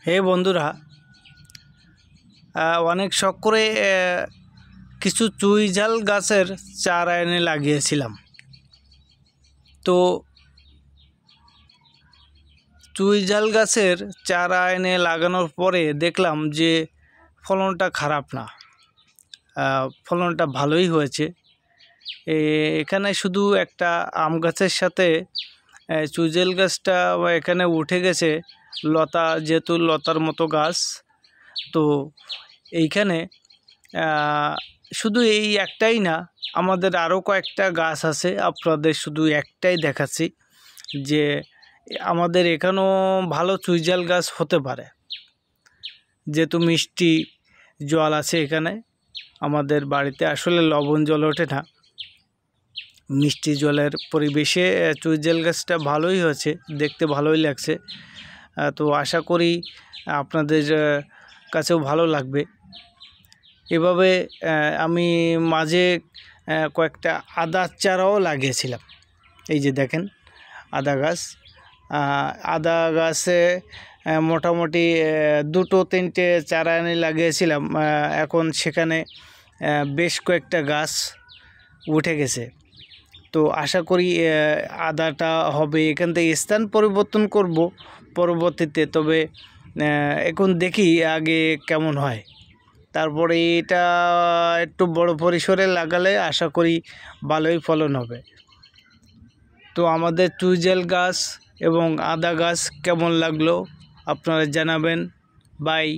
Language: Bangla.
হে বন্ধুরা, অনেক শখ করে কিছু চুইঝাল গাছের চারা এনে লাগিয়েছিলাম। তো চুইঝাল গাছের চারা এনে লাগানোর পরে দেখলাম যে ফলনটা খারাপ না, ফলনটা ভালোই হয়েছে। এখানে শুধু একটা আম গাছের সাথে চুইঝাল গাছটা এখানে উঠে গেছে লতা, যেহেতু লতার মতো গাছ। তো এইখানে শুধু এই একটাই না, আমাদের আরও কয়েকটা গাছ আছে। আপনাদের শুধু একটাই দেখাচ্ছি যে আমাদের এখানেও ভালো চুইঝাল গাছ হতে পারে, যেহেতু মিষ্টি জল আছে এখানে। আমাদের বাড়িতে আসলে লবণ জল ওঠে না, মিষ্টি জলের পরিবেশে চুইঝাল গাছটা ভালোই হয়েছে, দেখতে ভালোই লাগছে। তো আশা করি আপনাদের কাছেও ভালো লাগবে। এভাবে আমি মাঝে কয়েকটা আদার চারাও লাগিয়েছিলাম। এই যে দেখেন আদা গাছ, আদা গাছে মোটামুটি 2-3টে চারা এনে লাগিয়েছিলাম। এখন সেখানে বেশ কয়েকটা গাছ উঠে গেছে। তো আশা করি আদাটা হবে। এখান থেকে স্থান পরিবর্তন করব পরবর্তীতে, তবে এখন দেখি আগে কেমন হয়। তারপরে এটা একটু বড় পরিসরে লাগালে আশা করি ভালোই ফলন হবে। তো আমাদের চুইঝাল গাছ এবং আদা গাছ কেমন লাগলো আপনারা জানাবেন। বাই।